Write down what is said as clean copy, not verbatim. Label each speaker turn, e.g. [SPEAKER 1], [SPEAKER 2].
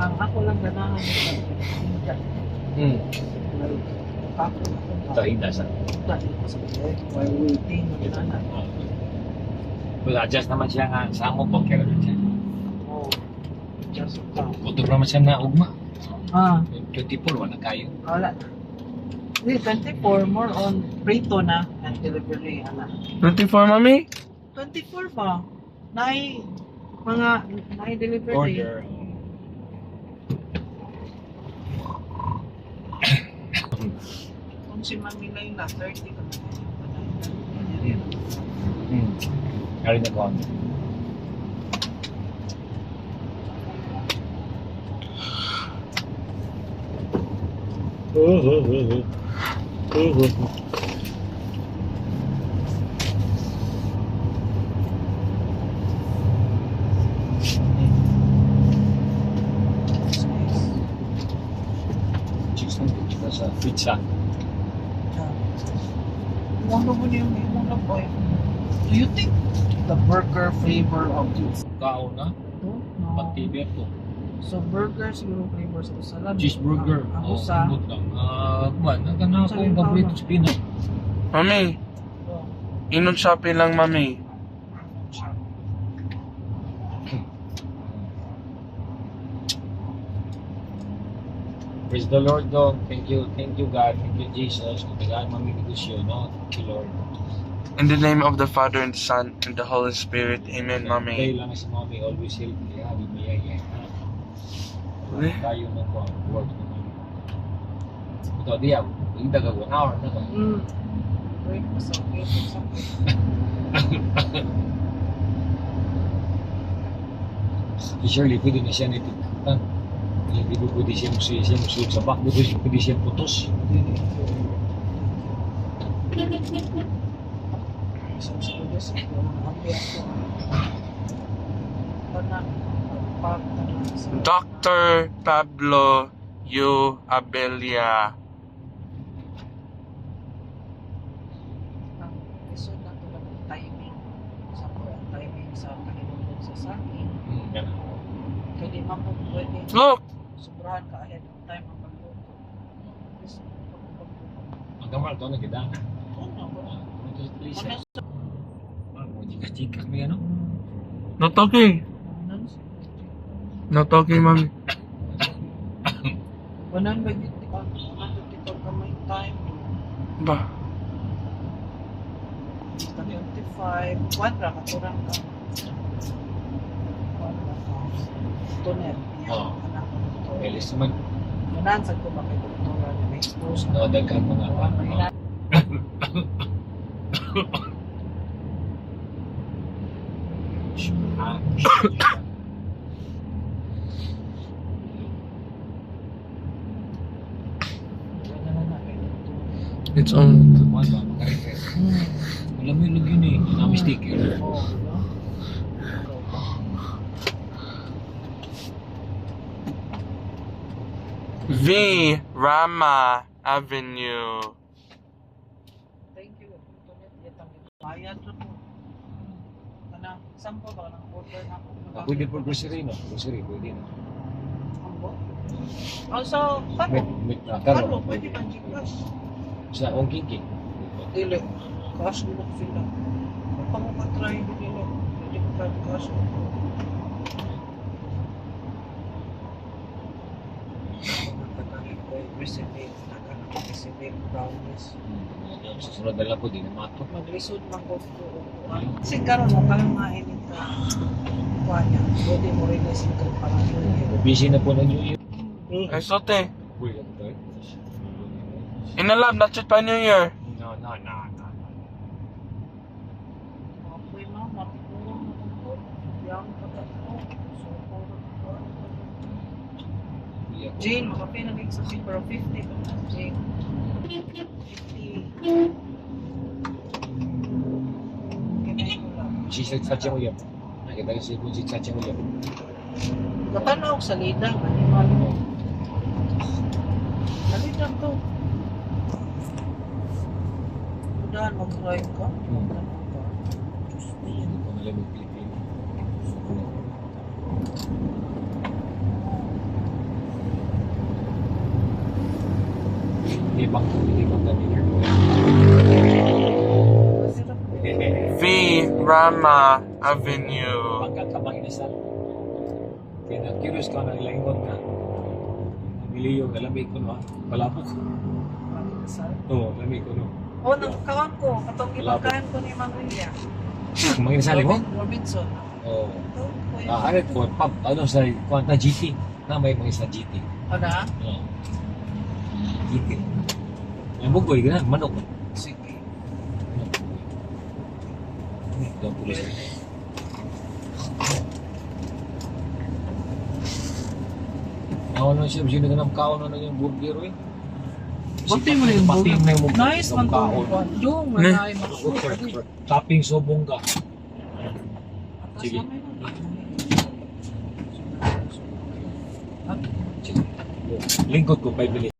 [SPEAKER 1] Ang ako lang ganahan yung India. Ako
[SPEAKER 2] Ito, hindi sa.
[SPEAKER 1] while waiting, ganahan.
[SPEAKER 2] Well, adjust naman siya nga sa amo po, kaya rin siya.
[SPEAKER 1] Oh, just ito.
[SPEAKER 2] Buto naman siya na ugma.
[SPEAKER 1] Ah,
[SPEAKER 2] 24, wala kayo.
[SPEAKER 1] wala. Hindi, 24, more on prito na and delivery, ana.
[SPEAKER 3] 24, mami?
[SPEAKER 1] 24 ba? Nai, mga, nai delivery.
[SPEAKER 2] Order.
[SPEAKER 1] Kung si Mami Layla, 30 ka na.
[SPEAKER 2] Kaya na ko. Sa pizza.
[SPEAKER 1] Ano mo niya yung muna po eh. Do you think the burger flavor of this?
[SPEAKER 2] Kao na,
[SPEAKER 1] No?
[SPEAKER 2] pati beto.
[SPEAKER 1] So burger siguro flavors to salad.
[SPEAKER 2] Cheeseburger.
[SPEAKER 1] Ang
[SPEAKER 2] Oh,
[SPEAKER 1] usa.
[SPEAKER 2] good lang. Kuan, nagana
[SPEAKER 1] Sa
[SPEAKER 2] akong
[SPEAKER 1] limbaw
[SPEAKER 2] paborito
[SPEAKER 1] na.
[SPEAKER 2] sa Pinoy.
[SPEAKER 3] Mami, inon Shopee lang, mami.
[SPEAKER 2] Praise the Lord, dog. Thank you, God. Thank you, Jesus. Katagaan mamimigusyo, no? Thank you, Lord.
[SPEAKER 3] In the name of the Father, and the Son, and the Holy Spirit. Amen,
[SPEAKER 2] Kayo
[SPEAKER 3] mami.
[SPEAKER 2] lang si Mami, always healthy, ha? Di mayaya, ha?
[SPEAKER 3] Eh?
[SPEAKER 2] Tayo na po, work na naman. Ito, di ako. Hindi daga 1 hour na to.
[SPEAKER 1] Wait, masakit.
[SPEAKER 2] Si Shirley, pwede na siya nititan. Hindi ko pwede siya musuot sa back. Pwede siya putos.
[SPEAKER 1] Isang siguro sa ambi ako. Pag
[SPEAKER 3] Dr. Pablo U. Abelia.
[SPEAKER 1] ang isod na ito lang yung timing. Sa timing sa kahinunod sa sakin.
[SPEAKER 2] Ganun.
[SPEAKER 1] Kaya di man po pwede.
[SPEAKER 3] Look!
[SPEAKER 1] Sobrahan ka ahead of time ang pagluto. Yes,
[SPEAKER 2] Magkamal to, nagkita.
[SPEAKER 1] ano ba?
[SPEAKER 2] Ito sa place. Chikas-chikas may ano?
[SPEAKER 3] Not okay. Not okay, mami.
[SPEAKER 1] Wanan ba dito ka may time?
[SPEAKER 3] Ba?
[SPEAKER 1] 25, 4 ka, kurang ka. 4 ka. Tuner.
[SPEAKER 2] Oo. Elis naman.
[SPEAKER 1] Manansag ko ba kay doktora na may expose
[SPEAKER 2] No, daghan mga
[SPEAKER 3] It's on.
[SPEAKER 2] Alam mo yung yun eh, na sticker.
[SPEAKER 3] V. Rama Avenue.
[SPEAKER 1] Thank you. Bayad na po. Ano, sampo ba ng order na ako?
[SPEAKER 2] Pwede po grocery, no? Grocery, pwede na.
[SPEAKER 1] Also, paano? Paano? Pwede kang Gcash.
[SPEAKER 2] Sa akong kiki.
[SPEAKER 1] Dili. Cash dito sila. Kung mo ka-try dito, pwede ka cash. Recipe, recipe brownies.
[SPEAKER 2] Susunod na lang po, di na mato.
[SPEAKER 1] Maglisod man ko. Kasi karon mo kang mainit ka. Kuha niya. Pwede mo rin na single para
[SPEAKER 2] Busy na po na New Year.
[SPEAKER 3] Ay, sote.
[SPEAKER 2] Uy, ano tayo?
[SPEAKER 3] Inalab, not yet pa New Year.
[SPEAKER 2] No.
[SPEAKER 1] Apoy mo, matipurong mo ko. Yang pagkakot. Jane, makapinagig sa pero 50 ka na, Jane. 50. Kinay ko lang.
[SPEAKER 2] Sisatsa mo yan. Nakita kasi kung sisatsa mo yan.
[SPEAKER 1] Natanaw sa lidang, animal mo. Nalidang to. Udahan, mag-drive ka.
[SPEAKER 2] Hindi ko nalang mag-Pilipino. bangko, hindi bangka dinner.
[SPEAKER 3] V. Rama Avenue.
[SPEAKER 2] Bangka ka bang inasal? Kaya na-curious ka na ilaingon ka. Miliyo, alamig ko no, palabok. Oo, alamig ko no.
[SPEAKER 1] Oh, nang kawan ko, katong ibangkahan ko ni Mang Ria.
[SPEAKER 2] Mga inasali mo?
[SPEAKER 1] Robinson.
[SPEAKER 2] Oo.
[SPEAKER 1] Ito ko yun.
[SPEAKER 2] Ano po, pub, ano sa, kuwanta GT. Na may mga isa GT.
[SPEAKER 1] Ano?
[SPEAKER 2] Oo. GT. May bugoy, ganun, manok.
[SPEAKER 1] Sige.
[SPEAKER 2] Ito ang pulis. Ako na siya, sino ka ng kaon na yung burgero eh.
[SPEAKER 1] Bati mo na yung
[SPEAKER 2] Pating na yung mukha.
[SPEAKER 1] Nice man
[SPEAKER 2] kaon.
[SPEAKER 1] to. Yung
[SPEAKER 3] Ne?
[SPEAKER 1] manay mo.
[SPEAKER 2] Topping sobong ka. Sige. Lingkod ko, 5 minutes.